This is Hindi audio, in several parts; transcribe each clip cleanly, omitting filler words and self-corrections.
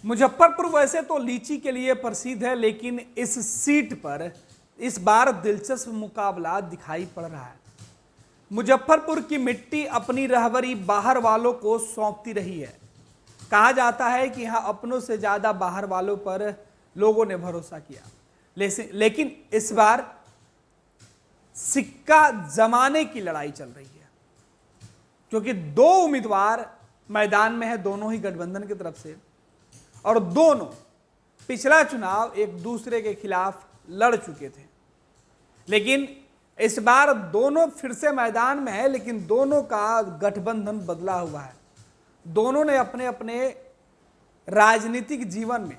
मुजफ्फरपुर वैसे तो लीची के लिए प्रसिद्ध है, लेकिन इस सीट पर इस बार दिलचस्प मुकाबला दिखाई पड़ रहा है। मुजफ्फरपुर की मिट्टी अपनी रहबरी बाहर वालों को सौंपती रही है। कहा जाता है कि यहां अपनों से ज्यादा बाहर वालों पर लोगों ने भरोसा किया, लेकिन इस बार सिक्का जमाने की लड़ाई चल रही है, क्योंकि दो उम्मीदवार मैदान में है, दोनों ही गठबंधन की तरफ से, और दोनों पिछला चुनाव एक दूसरे के खिलाफ लड़ चुके थे। लेकिन इस बार दोनों फिर से मैदान में है, लेकिन दोनों का गठबंधन बदला हुआ है। दोनों ने अपने अपने राजनीतिक जीवन में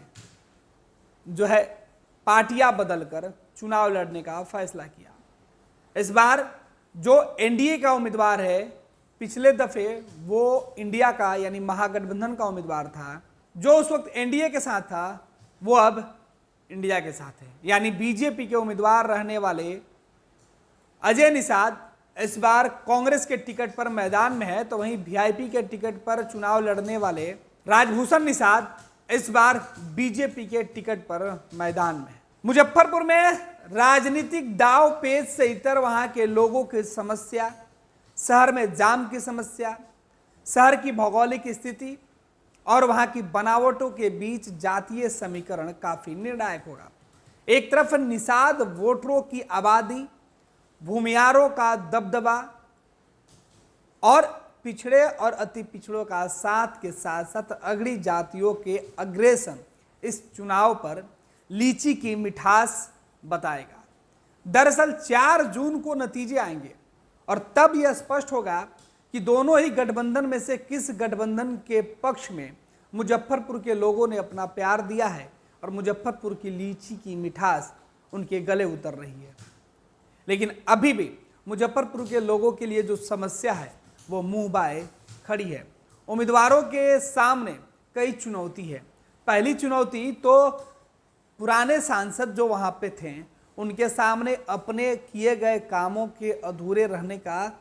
जो है पार्टियां बदलकर चुनाव लड़ने का फैसला किया। इस बार जो एनडीए का उम्मीदवार है, पिछले दफे वो इंडिया का यानी महागठबंधन का उम्मीदवार था। जो उस वक्त एनडीए के साथ था वो अब इंडिया के साथ है, यानी बीजेपी के उम्मीदवार रहने वाले अजय निषाद इस बार कांग्रेस के टिकट पर मैदान में है, तो वहीं वीआईपी के टिकट पर चुनाव लड़ने वाले राजभूषण निषाद इस बार बीजेपी के टिकट पर मैदान में है। मुजफ्फरपुर में राजनीतिक दाव पेच से इतर वहां के लोगों की समस्या, शहर में जाम की समस्या, शहर की भौगोलिक स्थिति और वहां की बनावटों के बीच जातीय समीकरण काफी निर्णायक होगा। एक तरफ निषाद वोटरों की आबादी, भूमियारों का दबदबा और पिछड़े और अति पिछड़ों का साथ के साथ साथ अगड़ी जातियों के अग्रेसन इस चुनाव पर लीची की मिठास बताएगा। दरअसल 4 जून को नतीजे आएंगे और तब यह स्पष्ट होगा कि दोनों ही गठबंधन में से किस गठबंधन के पक्ष में मुजफ्फरपुर के लोगों ने अपना प्यार दिया है और मुजफ्फरपुर की लीची की मिठास उनके गले उतर रही है। लेकिन अभी भी मुजफ्फरपुर के लोगों के लिए जो समस्या है वो मुंह बाए खड़ी है। उम्मीदवारों के सामने कई चुनौती है। पहली चुनौती तो पुराने सांसद जो वहां पे थे उनके सामने अपने किए गए कामों के अधूरे रहने का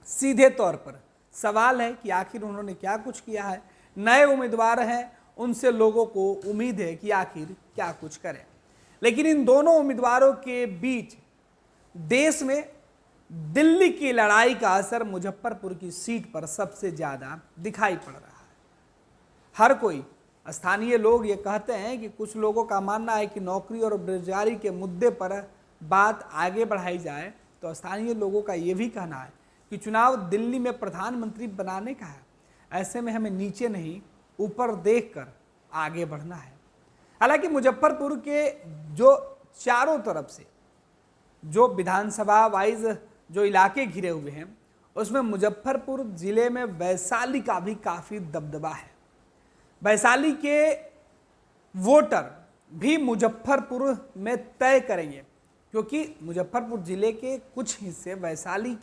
सीधे तौर पर सवाल है कि आखिर उन्होंने क्या कुछ किया है। नए उम्मीदवार हैं, उनसे लोगों को उम्मीद है कि आखिर क्या कुछ करें। लेकिन इन दोनों उम्मीदवारों के बीच देश में दिल्ली की लड़ाई का असर मुजफ्फरपुर की सीट पर सबसे ज्यादा दिखाई पड़ रहा है। हर कोई, स्थानीय लोग ये कहते हैं कि कुछ लोगों का मानना है कि नौकरी और बेरोजगारी के मुद्दे पर बात आगे बढ़ाई जाए, तो स्थानीय लोगों का ये भी कहना है कि चुनाव दिल्ली में प्रधानमंत्री बनाने का है। ऐसे में हमें नीचे नहीं ऊपर देखकर आगे बढ़ना है। हालांकि मुजफ्फरपुर के जो चारों तरफ से जो विधानसभा वाइज जो इलाके घिरे हुए हैं, उसमें मुजफ्फरपुर जिले में वैशाली का भी काफ़ी दबदबा है। वैशाली के वोटर भी मुजफ्फरपुर में तय करेंगे, क्योंकि मुजफ्फरपुर जिले के कुछ हिस्से वैशाली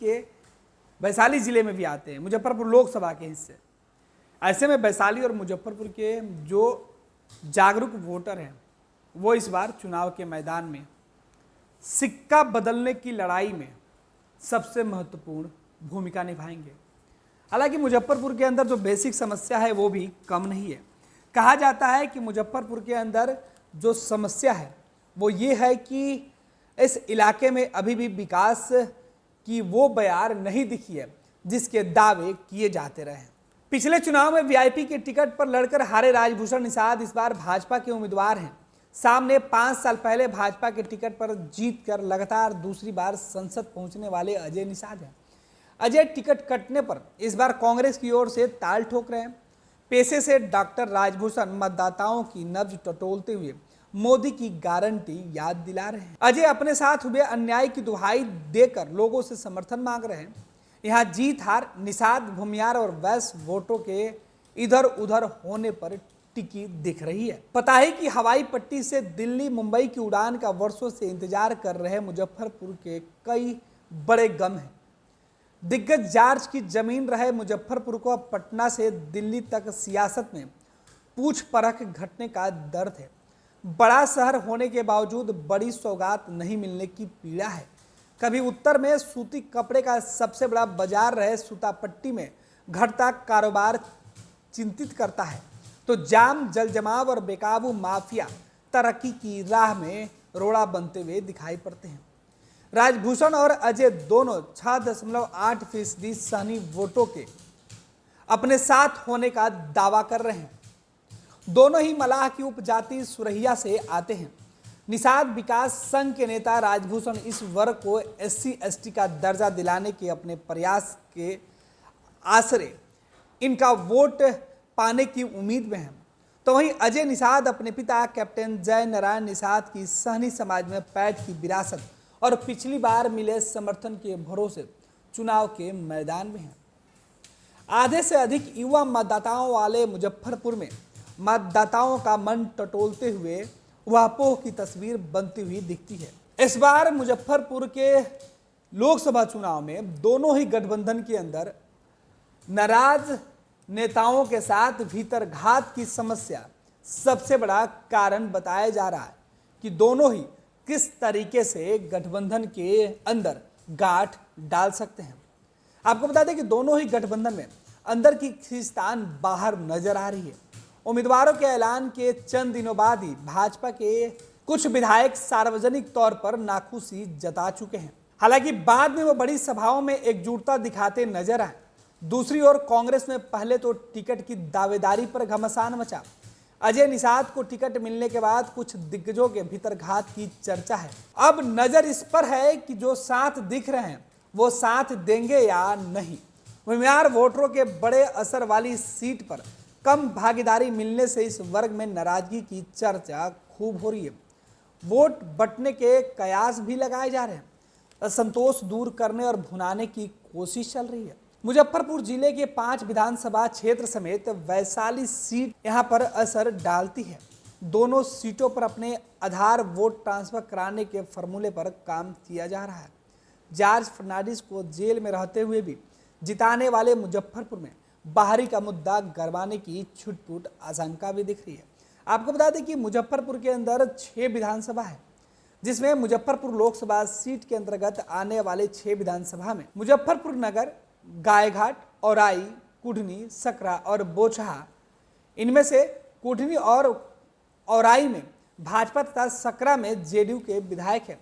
जिले में भी आते हैं, मुजफ्फरपुर लोकसभा के हिस्से। ऐसे में वैशाली और मुजफ्फरपुर के जो जागरूक वोटर हैं वो इस बार चुनाव के मैदान में सिक्का बदलने की लड़ाई में सबसे महत्वपूर्ण भूमिका निभाएंगे। हालांकि मुजफ्फरपुर के अंदर जो बेसिक समस्या है वो भी कम नहीं है। कहा जाता है कि मुजफ्फरपुर के अंदर जो समस्या है वो ये है कि इस इलाके में अभी भी विकास की वो बयार नहीं दिखी है जिसके दावे किए जाते रहे। पिछले चुनाव में वीआईपी के टिकट पर लड़कर हारे राजभूषण निषाद इस बार भाजपा के उम्मीदवार हैं। सामने 5 साल पहले भाजपा के टिकट पर जीतकर लगातार दूसरी बार संसद पहुंचने वाले अजय निषाद हैं। अजय टिकट कटने पर इस बार कांग्रेस की ओर से ताल ठोक रहे हैं। पेशे से डॉक्टर राजभूषण मतदाताओं की नब्ज टटोलते हुए मोदी की गारंटी याद दिला रहे हैं। अजय अपने साथ हुए अन्याय की दुहाई देकर लोगों से समर्थन मांग रहे हैं। यहाँ जीत हार निषाद, भूमियार और वैश्य वोटों के इधर उधर होने पर टिकी दिख रही है। पता है कि हवाई पट्टी से दिल्ली मुंबई की उड़ान का वर्षों से इंतजार कर रहे मुजफ्फरपुर के कई बड़े गम हैं। दिग्गज जॉर्ज की जमीन रहे मुजफ्फरपुर को अब पटना से दिल्ली तक सियासत में पूछ परख घटने का दर्द है। बड़ा शहर होने के बावजूद बड़ी सौगात नहीं मिलने की पीड़ा है। कभी उत्तर में सूती कपड़े का सबसे बड़ा बाजार रहे सूतापट्टी में घटता कारोबार चिंतित करता है। तो जाम, जल जमाव और बेकाबू माफिया तरक्की की राह में रोड़ा बनते हुए दिखाई पड़ते हैं। राजभूषण और अजय दोनों 6.8% सहनी वोटों के अपने साथ होने का दावा कर रहे हैं। दोनों ही मलाह की उपजाति सुरहिया से आते हैं। निषाद विकास संघ के नेता राजभूषण इस वर्ग को SC/ST का दर्जा दिलाने के अपने प्रयास के आसरे इनका वोट पाने की उम्मीद में हैं। तो वहीं अजय निषाद अपने पिता कैप्टन जय नारायण निषाद की सहनी समाज में पैठ की विरासत और पिछली बार मिले समर्थन के भरोसे चुनाव के मैदान में हैं। आधे से अधिक युवा मतदाताओं वाले मुजफ्फरपुर में मतदाताओं का मन टटोलते हुए वापोह की तस्वीर बनती हुई दिखती है। इस बार मुजफ्फरपुर के लोकसभा चुनाव में दोनों ही गठबंधन के अंदर नाराज नेताओं के साथ भीतरघात की समस्या सबसे बड़ा कारण बताया जा रहा है कि दोनों ही किस तरीके से गठबंधन के अंदर गांठ डाल सकते हैं। आपको बता दें कि दोनों ही गठबंधन में अंदर की खींचतान बाहर नजर आ रही है। उम्मीदवारों के ऐलान के चंद दिनों बाद ही भाजपा के कुछ विधायक सार्वजनिक तौर पर नाखुशी जता चुके हैं। हालांकि बाद में वो बड़ी सभाओं में एकजुटता दिखाते नजर आए। दूसरी ओर कांग्रेस में पहले तो टिकट की दावेदारी पर घमासान मचा। अजय निषाद को टिकट मिलने के बाद कुछ दिग्गजों के भीतरघात की चर्चा है। अब नजर इस पर है कि जो साथ दिख रहे हैं वो साथ देंगे या नहीं। उम्मीदवार वोटरों के बड़े असर वाली सीट पर कम भागीदारी मिलने से इस वर्ग में नाराजगी की चर्चा खूब हो रही है। वोट बंटने के कयास भी लगाए जा रहे हैं। असंतोष दूर करने और भुनाने की कोशिश चल रही है। मुजफ्फरपुर जिले के 5 विधानसभा क्षेत्र समेत वैशाली सीट यहां पर असर डालती है। दोनों सीटों पर अपने आधार वोट ट्रांसफर कराने के फॉर्मूले पर काम किया जा रहा है। जॉर्ज फर्नांडिस को जेल में रहते हुए भी जिताने वाले मुजफ्फरपुर में बाहरी का मुद्दा गरमाने की छुटपुट आशंका भी दिख रही है। आपको बता दें कि मुजफ्फरपुर के अंदर 6 विधानसभा है, जिसमें मुजफ्फरपुर लोकसभा सीट के अंतर्गत आने वाले 6 विधानसभा में मुजफ्फरपुर नगर, गायघाट, औराई, कुढ़नी, सकरा और बोचहा, इनमें से कुढ़नी और औराई में भाजपा तथा सकरा में जेडीयू के विधायक हैं।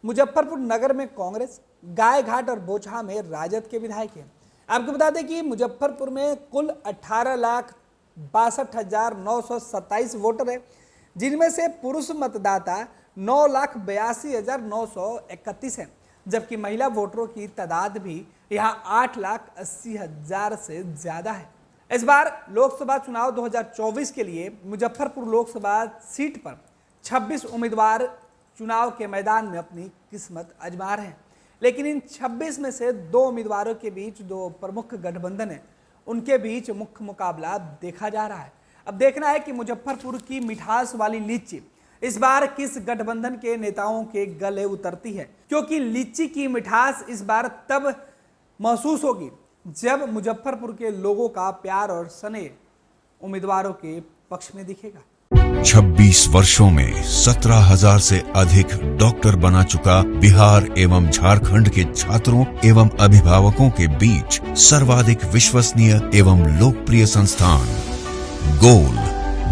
मुजफ्फरपुर नगर में कांग्रेस, गायघाट और बोचहा में राजद के विधायक हैं। आपको बता दें कि मुजफ्फरपुर में कुल 18,62,927 वोटर है, जिनमें से पुरुष मतदाता 9,82,931 है, जबकि महिला वोटरों की तादाद भी यहां 8,80,000 से ज्यादा है। इस बार लोकसभा चुनाव 2024 के लिए मुजफ्फरपुर लोकसभा सीट पर 26 उम्मीदवार चुनाव के मैदान में अपनी किस्मत आजमा रहे हैं। लेकिन इन 26 में से 2 उम्मीदवारों के बीच 2 प्रमुख गठबंधन है, उनके बीच मुख्य मुकाबला देखा जा रहा है। अब देखना है कि मुजफ्फरपुर की मिठास वाली लीची इस बार किस गठबंधन के नेताओं के गले उतरती है, क्योंकि लीची की मिठास इस बार तब महसूस होगी जब मुजफ्फरपुर के लोगों का प्यार और स्नेह उम्मीदवारों के पक्ष में दिखेगा। 26 वर्षों में 17,000 से अधिक डॉक्टर बना चुका बिहार एवं झारखंड के छात्रों एवं अभिभावकों के बीच सर्वाधिक विश्वसनीय एवं लोकप्रिय संस्थान गोल,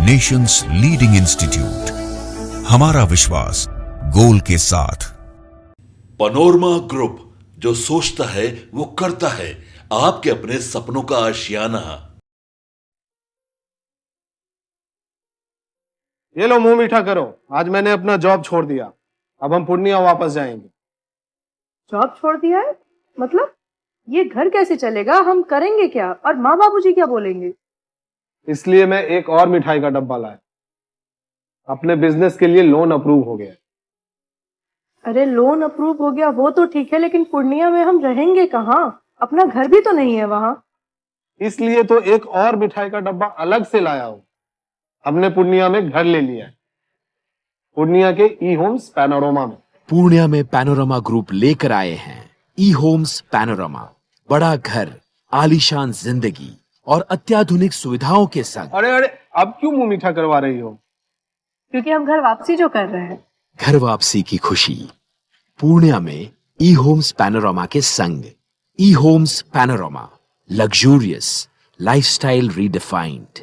नेशंस लीडिंग इंस्टीट्यूट। हमारा विश्वास गोल के साथ। पनोरमा ग्रुप, जो सोचता है वो करता है। आपके अपने सपनों का आशियाना। ये लो, मुंह मीठा करो। आज मैंने अपना जॉब छोड़ दिया। अब हम पूर्णिया वापस जाएंगे। जॉब छोड़ दिया है? मतलब ये घर कैसे चलेगा? हम करेंगे क्या? और माँ बाबूजी क्या बोलेंगे? इसलिए मैं एक और मिठाई का डब्बा लाया। अपने बिजनेस के लिए लोन अप्रूव हो गया। अरे लोन अप्रूव हो गया वो तो ठीक है, लेकिन पूर्णिया में हम रहेंगे कहाँ? अपना घर भी तो नहीं है वहाँ। इसलिए तो एक और मिठाई का डब्बा अलग से लाया हूँ। हमने पूर्णिया में घर ले लिया है, पूर्णिया के ई होम्स पैनोरमा में। पूर्णिया में पैनोरमा ग्रुप लेकर आए हैं ई होम्स पैनोरमा। बड़ा घर, आलीशान जिंदगी और अत्याधुनिक सुविधाओं के संग। अरे अब क्यों मुंह मीठा करवा रही हो? क्योंकि हम घर वापसी जो कर रहे हैं। घर वापसी की खुशी पूर्णिया में ई होम्स पैनोरमा के संग। E Homes Panorama, luxurious lifestyle redefined.